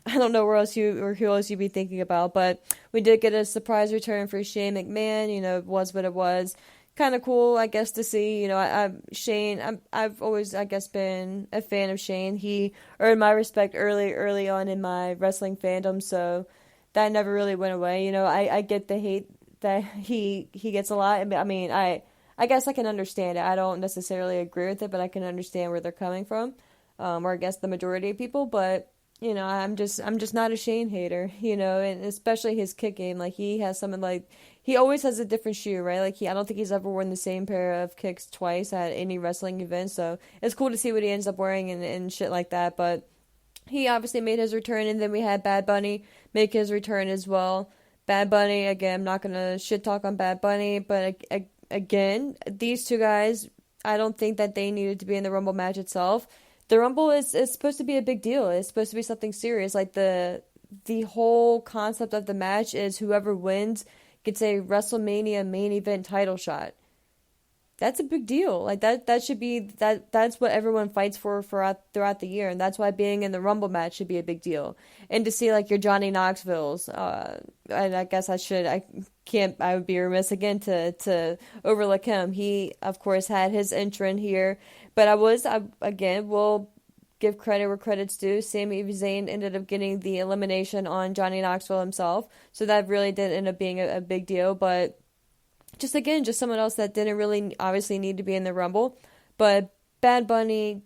I don't know who else you'd be thinking about, but we did get a surprise return for Shane McMahon. It was what it was. Kind of cool, I guess, to see. I've always, I guess, been a fan of Shane. He earned my respect early on in my wrestling fandom, so that never really went away. I get the hate that he gets a lot. I mean, I guess I can understand it. I don't necessarily agree with it, but I can understand where they're coming from, or I guess the majority of people. But I'm just not a Shane hater. And especially his kick game. Like he has something like. He always has a different shoe, right? Like I don't think he's ever worn the same pair of kicks twice at any wrestling event. So it's cool to see what he ends up wearing and shit like that. But he obviously made his return, and then we had Bad Bunny make his return as well. Bad Bunny, again, I'm not gonna shit talk on Bad Bunny, but again, these two guys, I don't think that they needed to be in the Rumble match itself. the Rumble is supposed to be a big deal. It's supposed to be something serious. Like the whole concept of the match is whoever wins gets a WrestleMania main event title shot. That's a big deal. Like that should be that's what everyone fights for throughout the year, and that's why being in the Rumble match should be a big deal. And to see like your Johnny Knoxville's, and I guess I would be remiss again to overlook him. He of course had his entrant here, but I again will give credit where credit's due. Sami Zayn ended up getting the elimination on Johnny Knoxville himself, so that really did end up being a big deal, but just someone else that didn't really obviously need to be in the Rumble. But Bad Bunny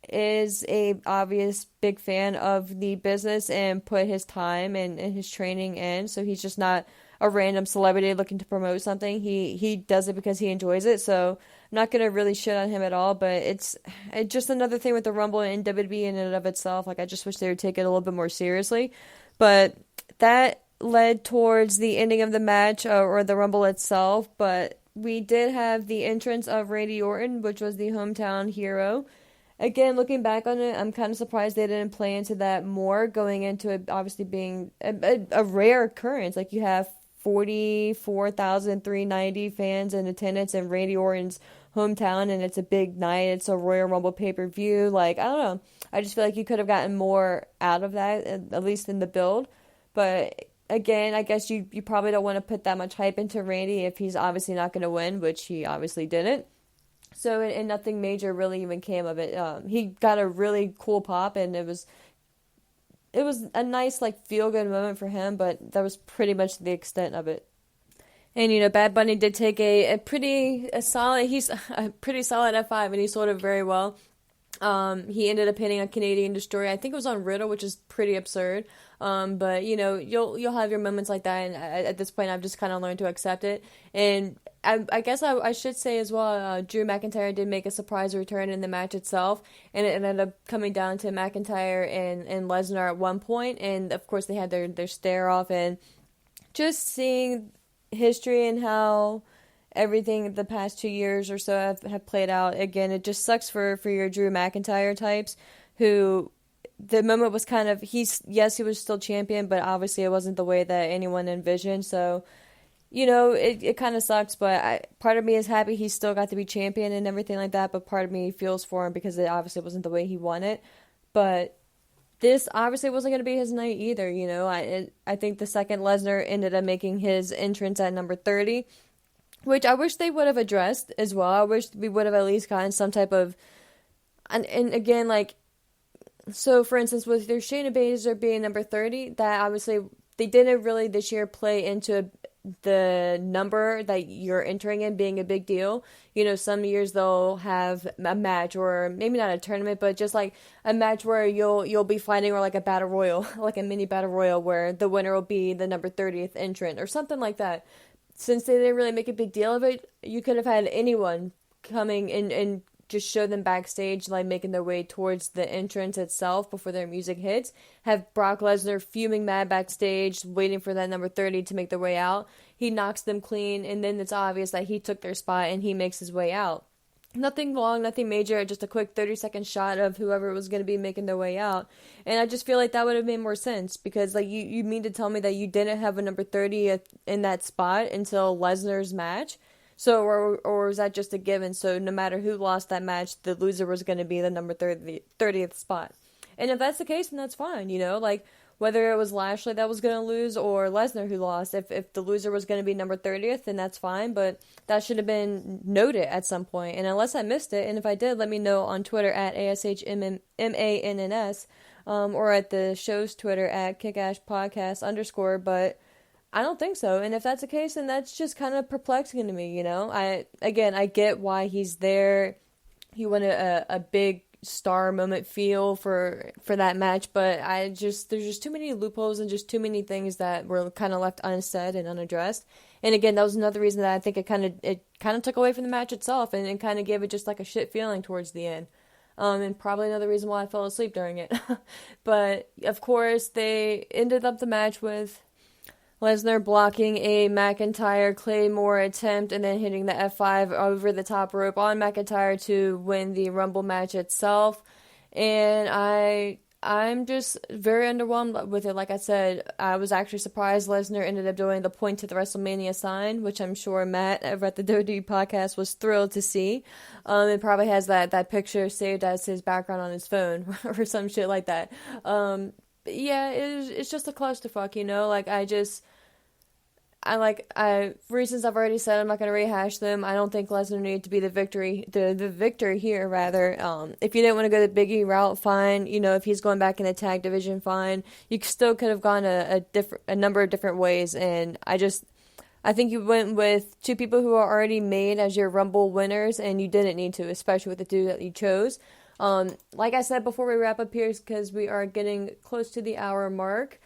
is a obvious big fan of the business and put his time and his training in. So he's just not a random celebrity looking to promote something. He does it because he enjoys it. So I'm not going to really shit on him at all. But it's just another thing with the Rumble and WWE in and of itself. Like, I just wish they would take it a little bit more seriously. But that led towards the ending of the match or the Rumble itself, but we did have the entrance of Randy Orton, which was the hometown hero. Again, looking back on it, I'm kind of surprised they didn't play into that more, going into it obviously being a rare occurrence. Like, you have 44,390 fans in attendance in Randy Orton's hometown, and it's a big night. It's a Royal Rumble pay-per-view. Like, I don't know. I just feel like you could have gotten more out of that, at least in the build. But again, I guess you probably don't want to put that much hype into Randy if he's obviously not going to win, which he obviously didn't. So, and nothing major really even came of it. He got a really cool pop, and it was a nice, like, feel-good moment for him, but that was pretty much the extent of it. And, you know, Bad Bunny did take a pretty solid F5, and he sold it very well. He ended up hitting a Canadian Destroyer. I think it was on Riddle, which is pretty absurd. But you know, you'll have your moments like that, and at this point, I've just kind of learned to accept it. And I guess I should say as well, Drew McIntyre did make a surprise return in the match itself, and it ended up coming down to McIntyre and Lesnar at one point, and of course they had their stare off, and just seeing history and how everything the past 2 years or so have played out. Again, it just sucks for your Drew McIntyre types who the moment was kind of, he was still champion, but obviously it wasn't the way that anyone envisioned. So, you know, it kind of sucks, but part of me is happy he still got to be champion and everything like that, but part of me feels for him because it obviously wasn't the way he wanted. But this obviously wasn't going to be his night either, you know. I think the second Lesnar ended up making his entrance at number 30, which I wish they would have addressed as well. I wish we would have at least gotten some type of, and again, like, so for instance, with their Shayna Baszler being number 30, that obviously they didn't really this year play into the number that you're entering in being a big deal. You know, some years they'll have a match, or maybe not a tournament, but just like a match where you'll be fighting, or like a battle royal, like a mini battle royal where the winner will be the number 30th entrant or something like that. Since they didn't really make a big deal of it, you could have had anyone coming in and just show them backstage, like making their way towards the entrance itself before their music hits. Have Brock Lesnar fuming mad backstage, waiting for that number 30 to make their way out. He knocks them clean, and then it's obvious that he took their spot and he makes his way out. Nothing long, nothing major, just a quick 30-second shot of whoever was going to be making their way out. And I just feel like that would have made more sense, because like you mean to tell me that you didn't have a number 30 in that spot until Lesnar's match? So, or was that just a given? So no matter who lost that match, the loser was going to be the number 30th spot. And if that's the case, then that's fine, you know? Like, whether it was Lashley that was going to lose or Lesnar who lost, if the loser was going to be number 30th, then that's fine, but that should have been noted at some point. And unless I missed it, and if I did, let me know on Twitter at ASHMMANNS, or at the show's Twitter at kickashpodcast_, but I don't think so. And if that's the case, then that's just kind of perplexing to me, you know? I get why he's there. He wanted a big star moment feel for that match, but there's just too many loopholes and just too many things that were kind of left unsaid and unaddressed. And again, that was another reason that I think it kind of took away from the match itself, and it kind of gave it just like a shit feeling towards the end. And probably another reason why I fell asleep during it. But of course, they ended up the match with Lesnar blocking a McIntyre Claymore attempt and then hitting the F5 over the top rope on McIntyre to win the Rumble match itself. And I'm just very underwhelmed with it. Like I said, I was actually surprised Lesnar ended up doing the point to the WrestleMania sign, which I'm sure Matt over at the WWE podcast was thrilled to see. It probably has that picture saved as his background on his phone or some shit like that. But yeah, it's just a clusterfuck, you know? Like, reasons I've already said, I'm not going to rehash them. I don't think Lesnar needed to be the victor here, rather. If you didn't want to go the Big E route, fine. You know, if he's going back in the tag division, fine. You still could have gone a number of different ways, and I think you went with two people who are already made as your Rumble winners, and you didn't need to, especially with the two that you chose. Like I said before we wrap up here, because we are getting close to the hour mark,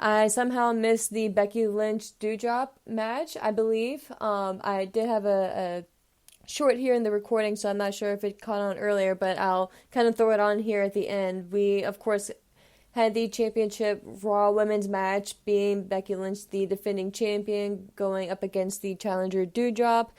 I somehow missed the Becky Lynch Doudrop match, I believe. I did have a short here in the recording, so I'm not sure if it caught on earlier, but I'll kind of throw it on here at the end. We, of course, had the championship Raw Women's match, being Becky Lynch, the defending champion, going up against the challenger Doudrop.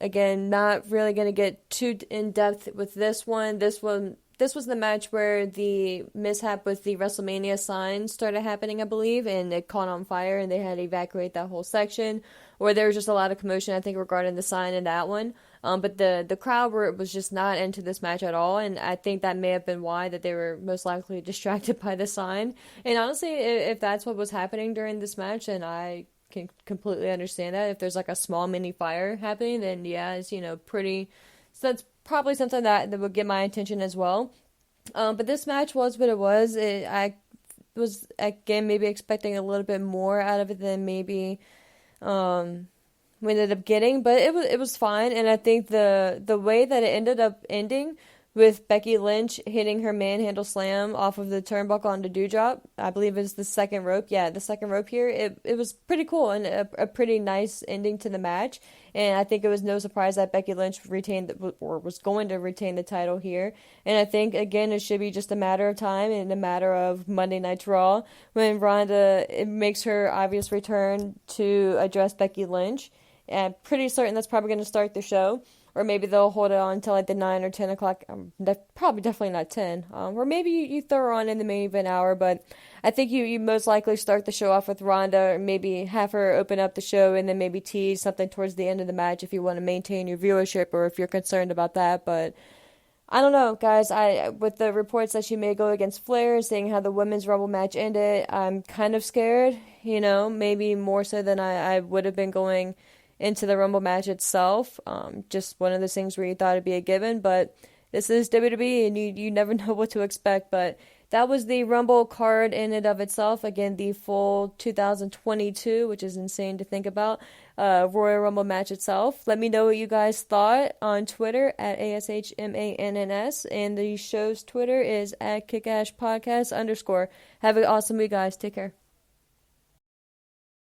Again, not really going to get too in-depth with this one. This was the match where the mishap with the WrestleMania sign started happening, I believe, and it caught on fire, and they had to evacuate that whole section. Or there was just a lot of commotion, I think, regarding the sign in that one. But the crowd was just not into this match at all, and I think that may have been why, that they were most likely distracted by the sign. And honestly, if that's what was happening during this match, then I can completely understand that. If there's like a small mini fire happening, then yeah, it's, you know, pretty... So that's probably something that would get my attention as well. But this match was what it was. I was, again, maybe expecting a little bit more out of it than maybe we ended up getting. But it was fine. And I think the way that it ended up ending, with Becky Lynch hitting her manhandle slam off of the turnbuckle onto Doudrop, I believe is the second rope. Yeah, the second rope here. It was pretty cool and a pretty nice ending to the match. And I think it was no surprise that Becky Lynch was going to retain the title here. And I think, again, it should be just a matter of time and a matter of Monday Night Raw when Ronda makes her obvious return to address Becky Lynch. And I'm pretty certain that's probably going to start the show. Or maybe they'll hold it on until like the 9 or 10 o'clock. Probably definitely not 10. Or maybe you throw her on in the main event hour. But I think you most likely start the show off with Ronda, or maybe have her open up the show and then maybe tease something towards the end of the match if you want to maintain your viewership or if you're concerned about that. But I don't know, guys. With the reports that she may go against Flair, seeing how the women's Rumble match ended, I'm kind of scared. You know, maybe more so than I would have been going into the Rumble match itself. Just one of those things where you thought it'd be a given, but this is WWE and you never know what to expect. But that was the Rumble card in and of itself. Again, the full 2022, which is insane to think about, Royal Rumble match itself. Let me know what you guys thought on Twitter at ASHMANNS, and the show's Twitter is at KickAshPodcast_. Have an awesome week, guys. Take care.